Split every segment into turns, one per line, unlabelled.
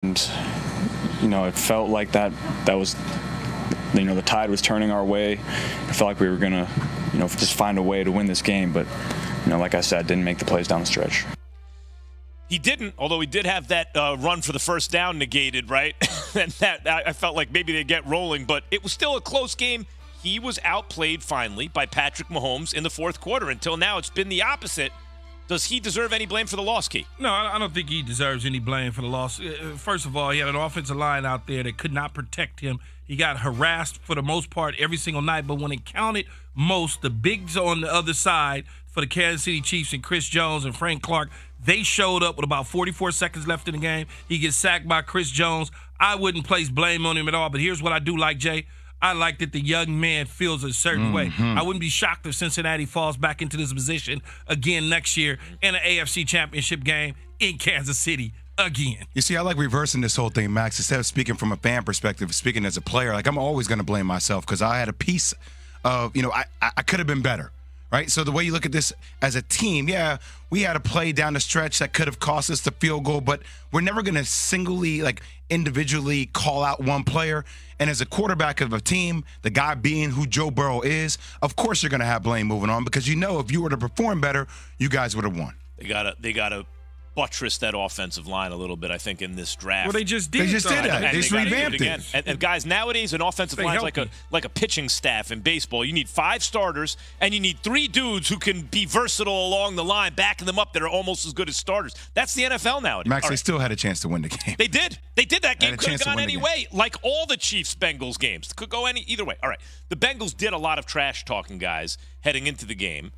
And, it felt like that was, the tide was turning our way. It felt like we were going to, just find a way to win this game. But, like I said, didn't make the plays down the stretch.
He didn't, although he did have that run for the first down negated, right? And that I felt like maybe they'd get rolling, but it was still a close game. He was outplayed finally by Patrick Mahomes in the fourth quarter. Until now, it's been the opposite. Does he deserve any blame for the loss, Key?
No, I don't think he deserves any blame for the loss. First of all, he had an offensive line out there that could not protect him. He got harassed for the most part every single night, but when it counted most, the bigs on the other side for the Kansas City Chiefs and Chris Jones and Frank Clark, they showed up with about 44 seconds left in the game. He gets sacked by Chris Jones. I wouldn't place blame on him at all, but here's what I do like, Jay. I like that the young man feels a certain way. I wouldn't be shocked if Cincinnati falls back into this position again next year in an AFC Championship game in Kansas City again.
You see, I like reversing this whole thing, Max. Instead of speaking from a fan perspective, speaking as a player, I'm always going to blame myself because I had a piece of, I could have been better. Right? So the way you look at this as a team, yeah, we had a play down the stretch that could have cost us the field goal, but we're never going to individually call out one player. And as a quarterback of a team, the guy being who Joe Burrow is, of course you're going to have blame moving on because if you were to perform better, you guys would have won.
They gotta buttress that offensive line a little bit, I think, in this draft.
Well, they just did.
They just did that. They just revamped it.
And guys, nowadays an offensive line is like a pitching staff in baseball. You need 5 starters, and you need 3 dudes who can be versatile along the line, backing them up that are almost as good as starters. That's the NFL nowadays.
Max, they still had a chance to win the game.
They did. That game could have gone any way, like all the Chiefs-Bengals games. Could go either way. All right. The Bengals did a lot of trash talking, guys, heading into the game.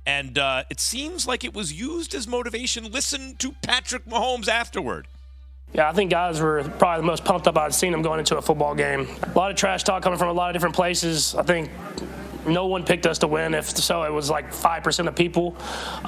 And it seems like it was used as motivation. Listen to Patrick Mahomes afterward.
Yeah, I think guys were probably the most pumped up I'd seen them going into a football game. A lot of trash talk coming from a lot of different places. I think no one picked us to win. If so, it was like 5% of people.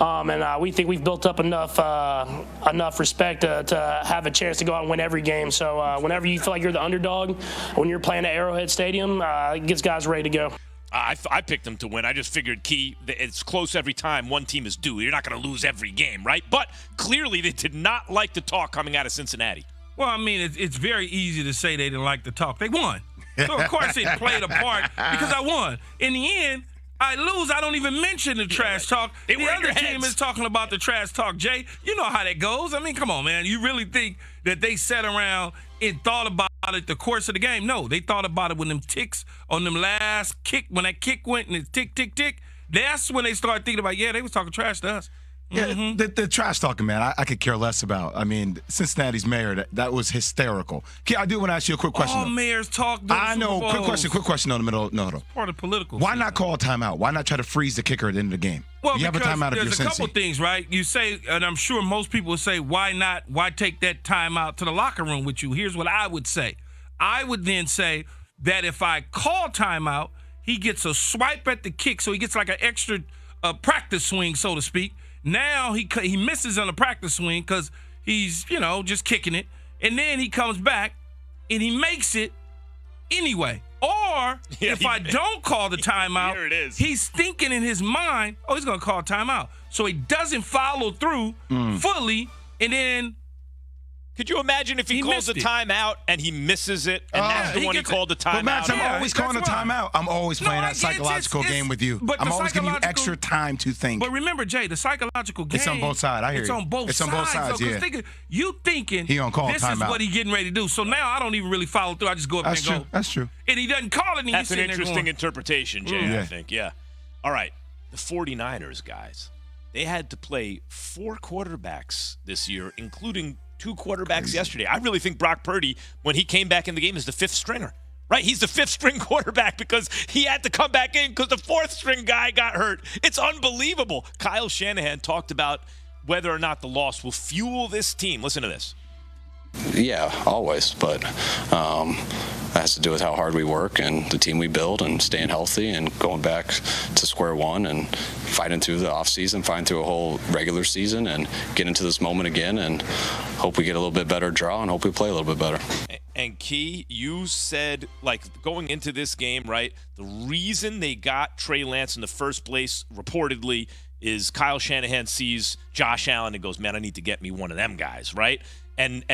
And we think we've built up enough respect to have a chance to go out and win every game. So whenever you feel like you're the underdog, when you're playing at Arrowhead Stadium, it gets guys ready to go.
I picked them to win. I just figured, Key, it's close every time one team is due. You're not going to lose every game, right? But clearly they did not like the talk coming out of Cincinnati.
Well, I mean, it's very easy to say they didn't like the talk. They won. So, of course, it played a part because I won. In the end, I lose. I don't even mention the trash talk. The other team is talking about the trash talk, Jay. You know how that goes. I mean, come on, man. You really think that they sat around and thought about it the course of the game? No, they thought about it when them ticks on them last kick, when that kick went and it tick, tick, tick. That's when they started thinking about, they was talking trash to us.
Yeah, the trash talking, man, I could care less about. I mean, Cincinnati's mayor, that was hysterical. I do want to ask you a quick question.
All mayors talk.
I know. Quick question on the middle. No.
Part of political.
Why not call a timeout? Why not try to freeze the kicker at the end of the game?
Well,
you have a timeout
there's a couple things, right? You say, and I'm sure most people would say, why not? Why take that timeout to the locker room with you? Here's what I would say. I would then say that if I call timeout, he gets a swipe at the kick, so he gets like an extra practice swing, so to speak. Now he misses on the practice swing because he's, just kicking it. And then he comes back and he makes it anyway. Or if I don't call the timeout,
here it is.
He's thinking in his mind, he's going to call timeout. So he doesn't follow through fully, and then
could you imagine if he calls a timeout and he misses it, and that's the one he called the timeout?
But Max, I'm always calling a timeout. I'm always playing that psychological game with you. I'm always giving you extra time to think.
But remember, Jay, the psychological game.
It's on both sides. I hear you.
It's on both sides.
Yeah.
You thinking
he gonna call
this is what he's getting ready to do. So now I don't even really follow through. I just go up and go.
That's true.
And he doesn't call it. And
that's an interesting interpretation, Jay, I think. Yeah. All right. The 49ers, guys, they had to play 4 quarterbacks this year, including 2 quarterbacks yesterday. I really think Brock Purdy, when he came back in the game, is the 5th stringer. Right? He's the 5th string quarterback because he had to come back in because the 4th string guy got hurt. It's unbelievable. Kyle Shanahan talked about whether or not the loss will fuel this team. Listen to this.
Yeah, always. But that has to do with how hard we work and the team we build and staying healthy and going back to square one and fighting through the offseason, fighting through a whole regular season and get into this moment again and hope we get a little bit better draw and hope we play a little bit better.
And Key, you said, going into this game, right, the reason they got Trey Lance in the first place, reportedly, is Kyle Shanahan sees Josh Allen and goes, man, I need to get me one of them guys, right? And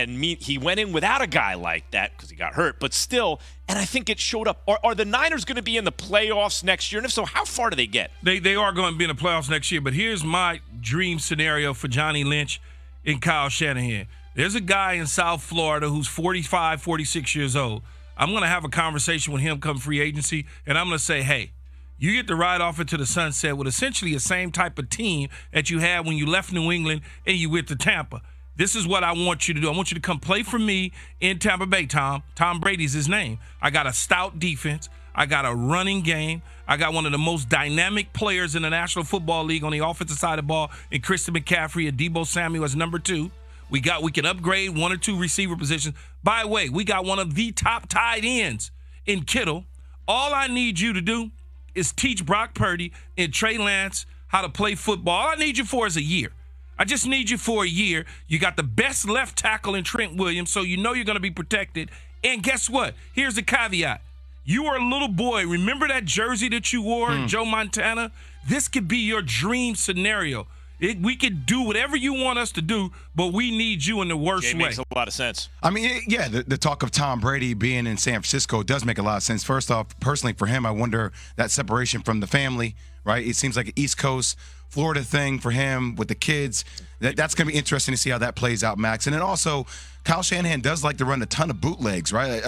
he went in without a guy like that because he got hurt, but still, and I think it showed up. Are the Niners going to be in the playoffs next year? And if so, how far do they get?
They are going to be in the playoffs next year, but here's my dream scenario for Johnny Lynch and Kyle Shanahan. There's a guy in South Florida who's 45, 46 years old. I'm going to have a conversation with him come free agency, and I'm going to say, hey, you get to ride off into the sunset with essentially the same type of team that you had when you left New England and you went to Tampa. This is what I want you to do. I want you to come play for me in Tampa Bay, Tom. Tom Brady's his name. I got a stout defense. I got a running game. I got one of the most dynamic players in the National Football League on the offensive side of the ball in Christian McCaffrey and Deebo Samuel as number 2. We can upgrade 1 or 2 receiver positions. By the way, we got one of the top tight ends in Kittle. All I need you to do is teach Brock Purdy and Trey Lance how to play football. All I need you for is a year. I just need you for a year. You got the best left tackle in Trent Williams, so you know you're going to be protected. And guess what? Here's the caveat. You were a little boy. Remember that jersey that you wore in Joe Montana? This could be your dream scenario. We could do whatever you want us to do, but we need you in the worst way.
Makes a lot of sense.
I mean, yeah, the talk of Tom Brady being in San Francisco does make a lot of sense. First off, personally for him, I wonder that separation from the family, right? It seems like an East Coast Florida thing for him with the kids. That's going to be interesting to see how that plays out, Max. And then also, Kyle Shanahan does like to run a ton of bootlegs, right?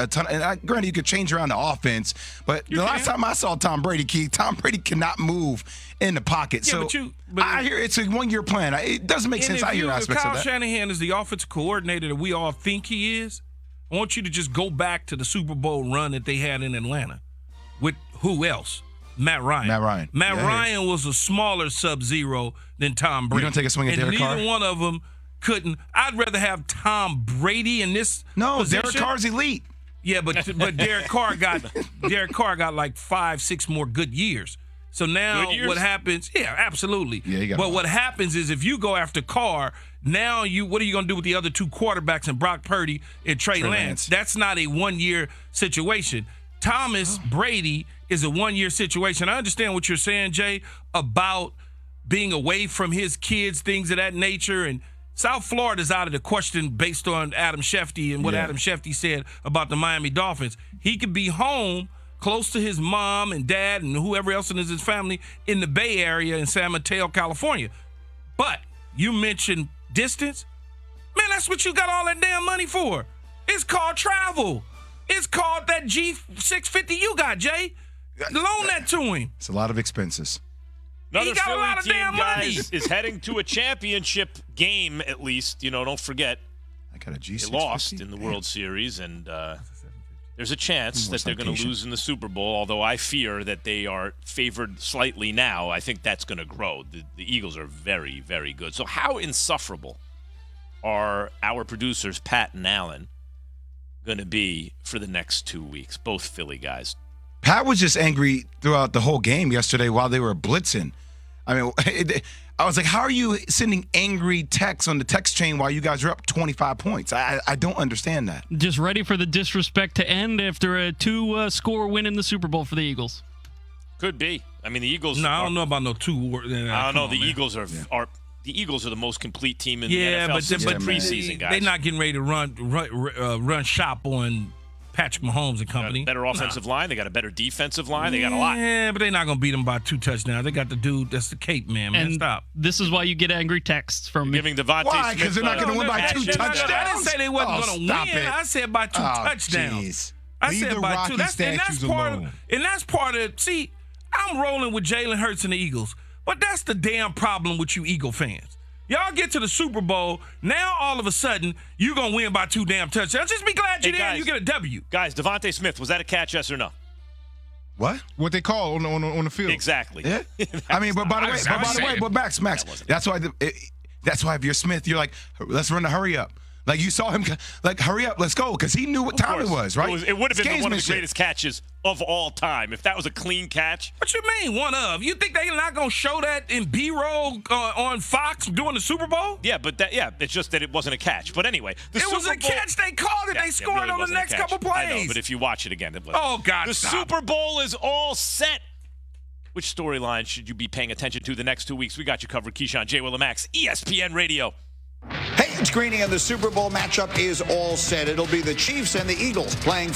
Granted, you could change around the offense, but last time I saw Tom Brady, Keith, Tom Brady cannot move in the pocket.
Yeah,
so
but
I hear it's a one-year plan. It doesn't make sense. I hear aspects of that.
Kyle Shanahan is the offensive coordinator that we all think he is. I want you to just go back to the Super Bowl run that they had in Atlanta with who else? Matt Ryan. Matt Ryan was a smaller Sub-Zero than Tom Brady.
You don't take a swing at Derek Carr?
Neither one of them couldn't. I'd rather have Tom Brady in this position.
Derek Carr's elite.
Yeah, but Derek Carr got like 5-6 more good years. So now what happens? Yeah, absolutely.
Yeah,
but what happens is if you go after Carr, now what are you going to do with the other 2 quarterbacks and Brock Purdy and Trey Lance? That's not a one-year situation. Thomas Brady is a one-year situation. I understand what you're saying, Jay, about being away from his kids, things of that nature. And South Florida's out of the question based on Adam Schefter and what Adam Schefter said about the Miami Dolphins. He could be home close to his mom and dad and whoever else in his family in the Bay Area in San Mateo, California. But you mentioned distance. Man, that's what you got all that damn money for. It's called travel. It's called that G650 you got, Jay. Loan that to him.
It's a lot of expenses.
Another
he got
Philly
a lot of
team,
damn
guys,
money.
is heading to a championship game at least. Don't forget.
I got a G650.
They lost in the World Series, and there's a chance that they're going to lose in the Super Bowl, although I fear that they are favored slightly now. I think that's going to grow. The Eagles are very, very good. So how insufferable are our producers, Pat and Alan, going to be for the next 2 weeks? Both Philly guys.
Pat was just angry throughout the whole game yesterday while they were blitzing. I mean, I was like, how are you sending angry texts on the text chain while you guys are up 25 points? I don't understand that.
Just ready for the disrespect to end after a 2-score win in the Super Bowl for the Eagles.
Could be. I mean, the Eagles.
No, I don't know about no 2.
I don't know. The Eagles are the Eagles are the most complete team in the NFL since the preseason, guys.
They're not getting ready to run shop on Patrick Mahomes and company.
Better offensive line. They got a better defensive line. They got a lot.
Yeah, but they're not going to beat them by 2 touchdowns. They got the dude that's the cape man.
And
stop.
This is why you get angry texts from me.
Giving Devontae
Why?
Smith.
Because they're not going to win by 2 touchdowns?
I didn't say they wasn't going to win. I said by 2 touchdowns.
Geez.
I said by 2. That's part of. See, I'm rolling with Jalen Hurts and the Eagles, but that's the damn problem with you Eagle fans. Y'all get to the Super Bowl, now all of a sudden, you're going to win by 2 damn touchdowns. Just be glad you're there and you get a W.
Guys, Devontae Smith, was that a catch, yes or no?
What?
What they call on the field.
Exactly.
Yeah. I mean, but by the way, Max, that's why if you're Smith, you're like, let's run the hurry up. Like, you saw him, like, hurry up, let's go, because he knew what time it was, right?
It would have been one of the greatest catches of all time if that was a clean catch.
What you mean, one of? You think they're not going to show that in B-roll on Fox during the Super Bowl?
Yeah, but it's just that it wasn't a catch. But anyway,
it was a catch. They called it. They scored on the next couple plays.
I know, but if you watch it again, it wasn't.
Oh, God,
the Super Bowl is all set. Which storyline should you be paying attention to the next 2 weeks? We got you covered. Keyshawn, J. Will, and Max, ESPN Radio.
Hey,
Tickets screening of the Super Bowl matchup is all set. It'll be the Chiefs and the Eagles playing